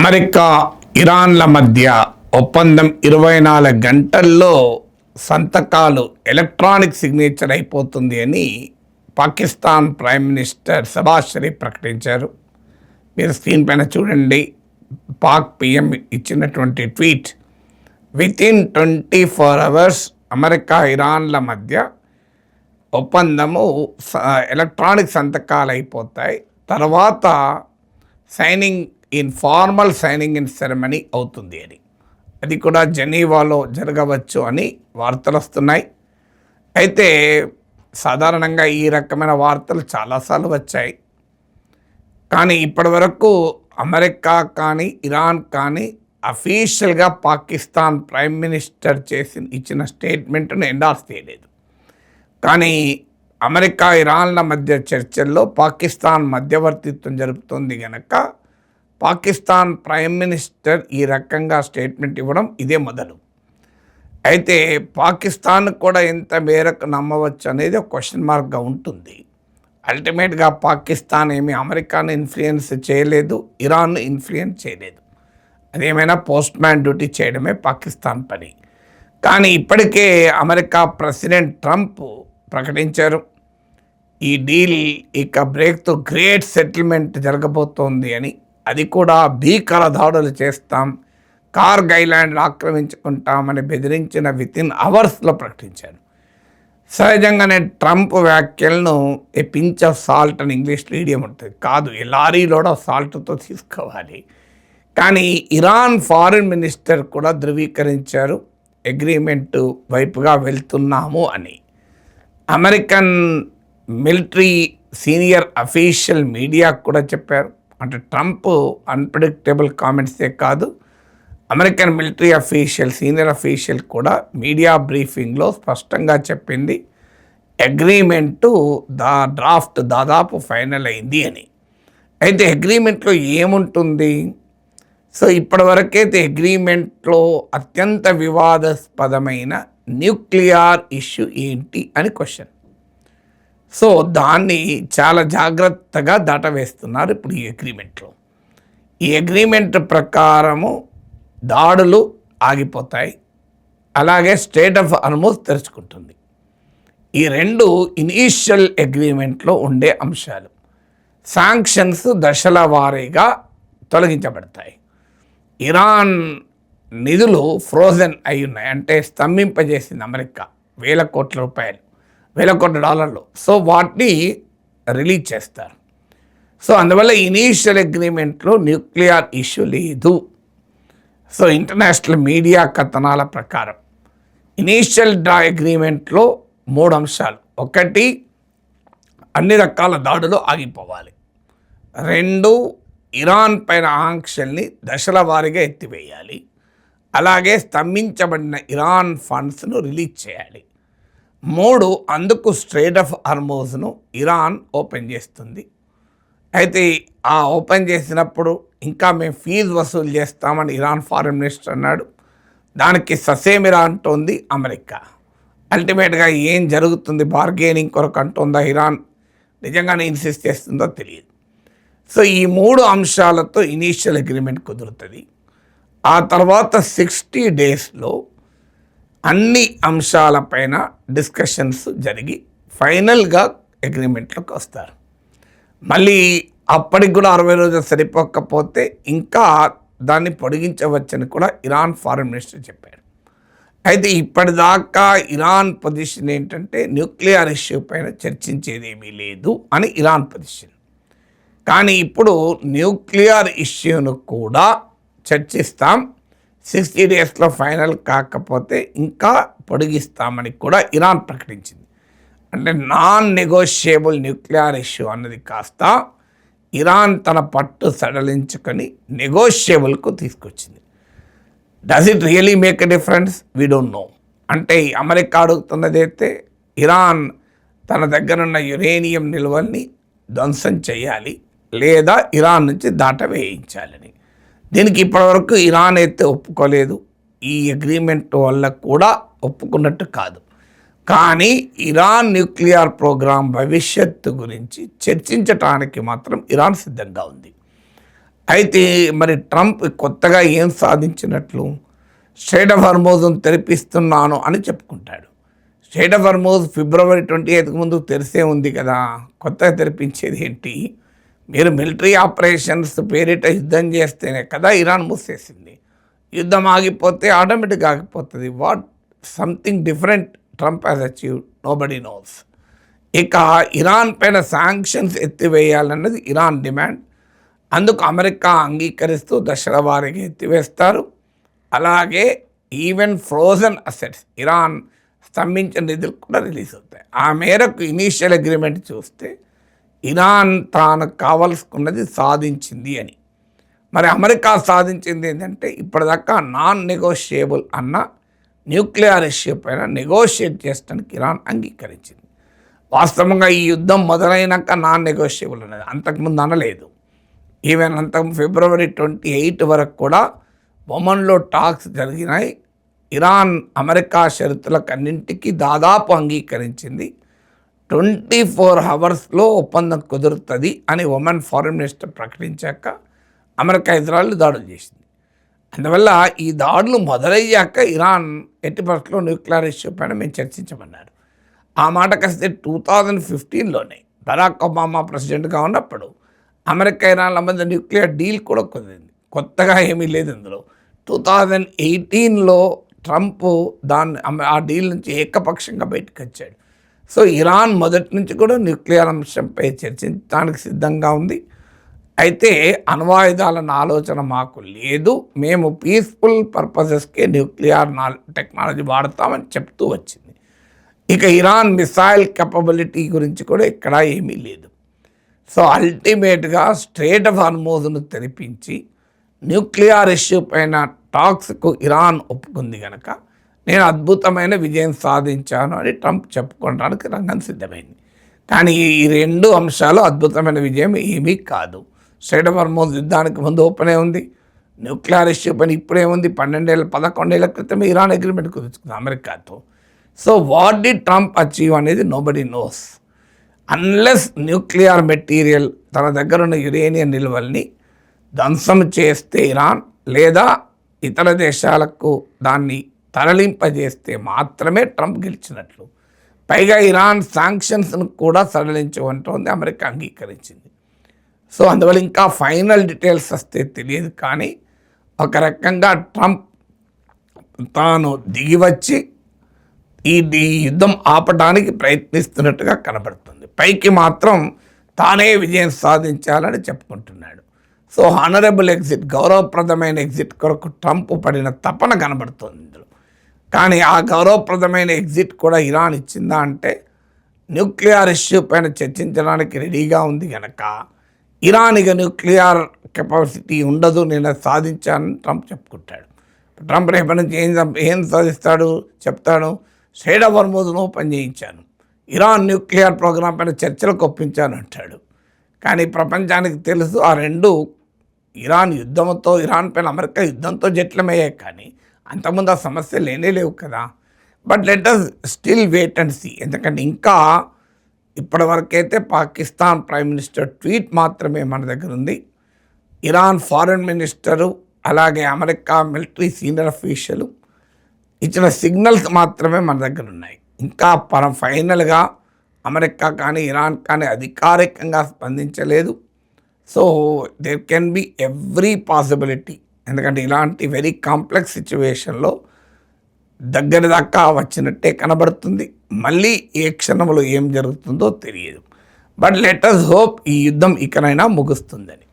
America ఇరాన్ల మధ్య ఒప్పందం 24 గంటల్లో సంతకాలు ఎలక్ట్రానిక్ సిగ్నేచర్ అయిపోతుంది అని పాకిస్తాన్ ప్రైమ్ మినిస్టర్ షహబాజ్ షరీఫ్ ప్రకటించారు. మీరు స్క్రీన్ పైన చూడండి. పాక్ పిఎం ఇచ్చినటువంటి ట్వీట్, వితిన్ 24 అవర్స్ అమెరికా ఇరాన్ల మధ్య ఒప్పందము ఎలక్ట్రానిక్ సంతకాలు అయిపోతాయి, తర్వాత ఫార్మల్ సైనింగ్ ఇన్ సెరమనీ అవుతుంది అని. అది కూడా జెనీవాలో జరగవచ్చు అని వార్తలు వస్తున్నాయి. అయితే సాధారణంగా ఈ రకమైన వార్తలు చాలాసార్లు వచ్చాయి, కానీ ఇప్పటి వరకు అమెరికా కానీ ఇరాన్ కానీ అఫీషియల్గా పాకిస్తాన్ ప్రైమ్ మినిస్టర్ ఇచ్చిన స్టేట్మెంట్ను ఎండార్స్ చేయలేదు. కానీ అమెరికా ఇరాన్ల మధ్య చర్చల్లో పాకిస్తాన్ మధ్యవర్తిత్వం జరుపుతుంది కనుక పాకిస్తాన్ ప్రైమ్ మినిస్టర్ ఈ రకంగా స్టేట్మెంట్ ఇవ్వడం ఇదే మొదలు. అయితే పాకిస్తాన్ కూడా ఎంత మేరకు నమ్మవచ్చు అనేది ఒక క్వశ్చన్ మార్క్గా ఉంటుంది. అల్టిమేట్గా పాకిస్తాన్ ఏమి అమెరికాను ఇన్ఫ్లుయెన్స్ చేయలేదు, ఇరాన్ను ఇన్ఫ్లుయెన్స్ చేయలేదు. అదేమైనా పోస్ట్ మ్యాన్ డ్యూటీ చేయడమే పాకిస్తాన్ పని. కానీ ఇప్పటికే అమెరికా ప్రెసిడెంట్ ట్రంప్ ప్రకటించారు, ఈ డీల్ ఇక బ్రేక్తో గ్రేట్ సెటిల్మెంట్ జరగబోతోంది అని. అది కూడా భీకర దాడులు చేస్తాం, కార్గిల్ ఆక్రమించుకుంటామని బెదిరించిన వితిన్ అవర్స్లో ప్రకటించారు. సహజంగానే ట్రంప్ వ్యాఖ్యలను ఏ పించ్ ఆఫ్ సాల్ట్ అని ఇంగ్లీష్లో ఈడియం ఉంటుంది, కాదు లారీలోడ సాల్ట్తో తీసుకోవాలి. కానీ ఇరాన్ ఫారిన్ మినిస్టర్ కూడా ధృవీకరించారు, అగ్రిమెంట్ వైపుగా వెళ్తున్నాము అని. American military senior official media కూడా చెప్పారు. అంటే ట్రంప్ అన్ప్రెడిక్టబుల్ కామెంట్సే కాదు, అమెరికన్ మిలిటరీ సీనియర్ అఫీషియల్ కూడా మీడియా బ్రీఫింగ్లో స్పష్టంగా చెప్పింది, అగ్రిమెంటు డ్రాఫ్ట్ దాదాపు ఫైనల్ అయింది అని. అయితే అగ్రిమెంట్లో ఏముంటుంది? సో ఇప్పటివరకైతే అగ్రిమెంట్లో అత్యంత వివాదాస్పదమైన న్యూక్లియర్ ఇష్యూ ఏంటి అని క్వశ్చన్. సో దాన్ని చాలా జాగ్రత్తగా దాటవేస్తున్నారు ఇప్పుడు ఈ అగ్రిమెంట్లో. ఈ అగ్రిమెంట్ ప్రకారము దాడులు ఆగిపోతాయి, అలాగే స్టేట్ ఆఫ్ హార్మూజ్ తెరుచుకుంటుంది. ఈ రెండు ఇనీషియల్ అగ్రిమెంట్లో ఉండే అంశాలు. శాంక్షన్స్ దశల వారీగా తొలగించబడతాయి. ఇరాన్ నిధులు ఫ్రోజన్ అయి ఉన్నాయి, అంటే స్తంభింపజేసింది అమెరికా $1,000 కోట్ల $1,000 కోట్ల. సో వాటిని రిలీజ్ చేస్తారు. సో అందువల్ల ఇనీషియల్ అగ్రిమెంట్లో న్యూక్లియర్ ఇష్యూ లేదు. సో ఇంటర్నేషనల్ మీడియా కథనాల ప్రకారం ఇనీషియల్ అగ్రిమెంట్లో 3 అంశాలు. 1, అన్ని రకాల దాడులు ఆగిపోవాలి. 2, ఇరాన్ పైన ఆంక్షల్ని దశల వారీగా ఎత్తివేయాలి. అలాగే స్తంభించబడిన ఇరాన్ ఫండ్స్ను రిలీజ్ చేయాలి. 3, అందుకు స్ట్రెయిట్ ఆఫ్ హార్మూజ్ను ఇరాన్ ఓపెన్ చేస్తుంది. అయితే ఆ ఓపెన్ చేసినప్పుడు ఇంకా మేము ఫీజు వసూలు చేస్తామని ఇరాన్ ఫారిన్ మినిస్టర్ అన్నాడు. దానికి ససేమిరా అంటోంది అమెరికా. అల్టిమేట్గా ఏం జరుగుతుంది, బార్గెనింగ్ కొరకు అంటుందా ఇరాన్, నిజంగానే ఇన్సిస్ట్ చేస్తుందో తెలియదు. సో ఈ 3 అంశాలతో ఇనీషియల్ అగ్రిమెంట్ కుదురుతుంది. ఆ తర్వాత 60 డేస్లో అన్ని అంశాలపైన డిస్కషన్స్ జరిగి ఫైనల్గా అగ్రిమెంట్లోకి వస్తారు. మళ్ళీ అప్పటికి కూడా 60 రోజులు సరిపోకపోతే ఇంకా దాన్ని పొడిగించవచ్చని కూడా ఇరాన్ ఫారిన్ మినిస్టర్ చెప్పారు. అయితే ఇప్పటిదాకా ఇరాన్ పొజిషన్ ఏంటంటే న్యూక్లియర్ ఇష్యూ పైన చర్చించేదేమీ లేదు అని ఇరాన్ పొజిషన్. కానీ ఇప్పుడు న్యూక్లియర్ ఇష్యూను కూడా చర్చిస్తాం, 60 డేస్లో ఫైనల్ కాకపోతే ఇంకా పొడిగిస్తామని కూడా ఇరాన్ ప్రకటించింది. అంటే నాన్ నెగోషియబుల్ న్యూక్లియర్ ఇష్యూ అన్నది కాస్త ఇరాన్ తన పట్టు సడలించుకొని నెగోషియబుల్కు తీసుకొచ్చింది. Does it really make a difference? We don't know. అంటే అమెరికా అడుగుతున్నదైతే ఇరాన్ తన దగ్గరున్న యురేనియం నిల్వల్ని ధ్వంసం చేయాలి, లేదా ఇరాన్ నుంచి దాటవేయించాలని. దీనికి ఇప్పటివరకు ఇరాన్ అయితే ఒప్పుకోలేదు, ఈ అగ్రిమెంట్ వల్ల కూడా ఒప్పుకున్నట్టు కాదు. కానీ ఇరాన్ న్యూక్లియర్ ప్రోగ్రాం భవిష్యత్తు గురించి చర్చించటానికి మాత్రం ఇరాన్ సిద్ధంగా ఉంది. అయితే మరి ట్రంప్ కొత్తగా ఏం సాధించినట్లు? స్ట్రెయిట్ ఆఫ్ హార్మోజ్ను తెరిపిస్తున్నాను అని చెప్పుకుంటాడు. స్ట్రెయిట్ ఆఫ్ హార్మోజ్ ఫిబ్రవరి 28కి ముందు తెరిసే ఉంది కదా, కొత్తగా తెరిపించేది ఏంటి? మీరు మిలిటరీ ఆపరేషన్స్ పేరిట యుద్ధం చేస్తేనే కదా ఇరాన్ మూసేసింది. యుద్ధం ఆగిపోతే ఆటోమేటిక్గా ఆగిపోతుంది. What something different Trump has achieved, nobody nose. ఇక ఇరాన్ పైన శాంక్షన్స్ ఎత్తివేయాలన్నది ఇరాన్ డిమాండ్. అందుకు అమెరికా అంగీకరిస్తూ దశల వారీగా ఎత్తివేస్తారు. అలాగే ఈవెన్ ఫ్రోజన్ అసెట్స్, ఇరాన్ స్తంభించిన నిధులు కూడా రిలీజ్ అవుతాయి. ఆ మేరకు ఇనీషియల్ అగ్రిమెంట్ చూస్తే ఇరాన్ తాను కావాల్సుకున్నది సాధించింది అని. మరి అమెరికా సాధించింది ఏంటంటే ఇప్పటిదాకా నాన్ నెగోషియబుల్ అన్న న్యూక్లియర్ ఇష్యూ పైన నెగోషియేట్ చేయడానికి ఇరాన్ అంగీకరించింది. వాస్తవంగా ఈ యుద్ధం మొదలైనాక నాన్ నెగోషియబుల్ అనేది అంతకుముందు అనలేదు. ఈవెన్ ఫిబ్రవరి 28 వరకు కూడా ఒమన్లో టాక్స్ జరిగినాయి. ఇరాన్ అమెరికా షరతులకు అన్నింటికీ దాదాపు అంగీకరించింది. 24 అవర్స్లో ఒప్పందం కుదురుతుంది అని ఒమన్ ఫారిన్ మినిస్టర్ ప్రకటించాక అమెరికా ఇజ్రాయెల్ దాడులు చేసింది. అందువల్ల ఈ దాడులు మొదలయ్యాక ఇరాన్ ఎట్టి పరిస్థితుల్లో న్యూక్లియర్ ఇష్యూ పైన మేము చర్చించమన్నారు. ఆ మాట కాస్తే 2015లోనే బరాక్ ఒబామా ప్రెసిడెంట్గా ఉన్నప్పుడు అమెరికా ఇరాన్ల మధ్య న్యూక్లియర్ డీల్ కూడా కుదిరింది. కొత్తగా ఏమీ లేదు ఇందులో. 2018లో ట్రంప్ ఆ డీల్ నుంచి ఏకపక్షంగా బయటకు వచ్చాడు. సో ఇరాన్ మొదటి నుంచి కూడా న్యూక్లియర్ అంశంపై చర్చించడానికి సిద్ధంగా ఉంది. అయితే అణ్వాయుధాలన్న ఆలోచన మాకు లేదు, మేము పీస్ఫుల్ పర్పసెస్కే న్యూక్లియర్ టెక్నాలజీ వాడతామని చెప్తూ వచ్చింది. ఇక ఇరాన్ మిసైల్ కెపబిలిటీ గురించి కూడా ఇక్కడ ఏమీ లేదు. సో అల్టిమేట్గా స్ట్రెయిట్ ఆఫ్ హార్మోజ్ను తెరిపించి న్యూక్లియర్ ఇష్యూ పైన టాక్స్కు ఇరాన్ ఒప్పుకుంది కనుక నేను అద్భుతమైన విజయం సాధించాను అని ట్రంప్ చెప్పుకోవడానికి రంగం సిద్ధమైంది. కానీ ఈ రెండు అంశాలు అద్భుతమైన విజయం ఏమీ కాదు. స్ట్రెయిట్ ఆఫ్ హార్మోజ్ యుద్ధానికి ముందు ఓపెనే ఉంది, న్యూక్లియర్ ఇష్యూ పైన ఇప్పుడే ఉంది. 11 ఏళ్ల క్రితమే ఇరాన్ అగ్రిమెంట్ కుదుర్చుకుంది అమెరికాతో. So what did Trump achieve అనేది nobody knows. Unless nuclear material తన దగ్గర ఉన్న యురేనియం నిల్వల్ని ధ్వంసం చేస్తే ఇరాన్, లేదా ఇతర దేశాలకు దాన్ని తరలింపజేస్తే మాత్రమే ట్రంప్ గెలిచినట్లు. పైగా ఇరాన్ శాంక్షన్స్ను కూడా సడలించమంటోంది, అమెరికా అంగీకరించింది. సో అందువల్ల ఇంకా ఫైనల్ డీటెయిల్స్ వస్తే తెలియదు. కానీ ఒక రకంగా ట్రంప్ తాను దిగివచ్చి ఈ యుద్ధం ఆపడానికి ప్రయత్నిస్తున్నట్టుగా కనబడుతుంది. పైకి మాత్రం తానే విజయం సాధించాలని చెప్పుకుంటున్నాడు. సో హానరబుల్ ఎగ్జిట్, గౌరవప్రదమైన ఎగ్జిట్ కొరకు ట్రంప్ పడిన తపన కనబడుతుంది ఇందులో. కానీ ఆ గౌరవప్రదమైన ఎగ్జిట్ కూడా ఇరాన్ ఇచ్చిందా అంటే న్యూక్లియర్ ఇష్యూ పైన చర్చించడానికి రెడీగా ఉంది కనుక ఇరాన్ ఇక న్యూక్లియర్ కెపాసిటీ ఉండదు, నేను సాధించానని ట్రంప్ చెప్పుకుంటాడు. ట్రంప్ రేపటి నుంచి ఏం సాధిస్తాడు చెప్తాడు, స్ట్రెయిట్ ఆఫ్ హార్మోజ్ను ఓపెన్ చేయించాను, ఇరాన్ న్యూక్లియర్ ప్రోగ్రాం పైన చర్చలకు ఒప్పించాను అంటాడు. కానీ ప్రపంచానికి తెలుసు ఆ రెండు ఇరాన్ పైన అమెరికా యుద్ధంతో జట్లమయ్యాయి. కానీ అంతకుముందు ఆ సమస్య లేవు కదా. But let us still wait and see. ఎందుకంటే ఇంకా ఇప్పటివరకైతే పాకిస్తాన్ ప్రైమ్ మినిస్టర్ ట్వీట్ మాత్రమే మన దగ్గర ఉంది. ఇరాన్ ఫారెన్ మినిస్టరు అలాగే అమెరికా మిలిటరీ సీనియర్ అఫీషియల్ ఇచ్చిన సిగ్నల్స్ మాత్రమే మన దగ్గర ఉన్నాయి. ఇంకా ఫైనల్గా అమెరికా కానీ ఇరాన్ కానీ అధికారికంగా స్పందించలేదు. So there can be every possibility. ఎందుకంటే ఇలాంటి వెరీ కాంప్లెక్స్ సిచ్యువేషన్లో దగ్గర దాకా వచ్చినట్టే కనబడుతుంది. మళ్ళీ ఏ క్షణంలో ఏం జరుగుతుందో తెలియదు. బట్ లెట్ us హోప్ ఈ యుద్ధం ఇకనైనా ముగుస్తుందని.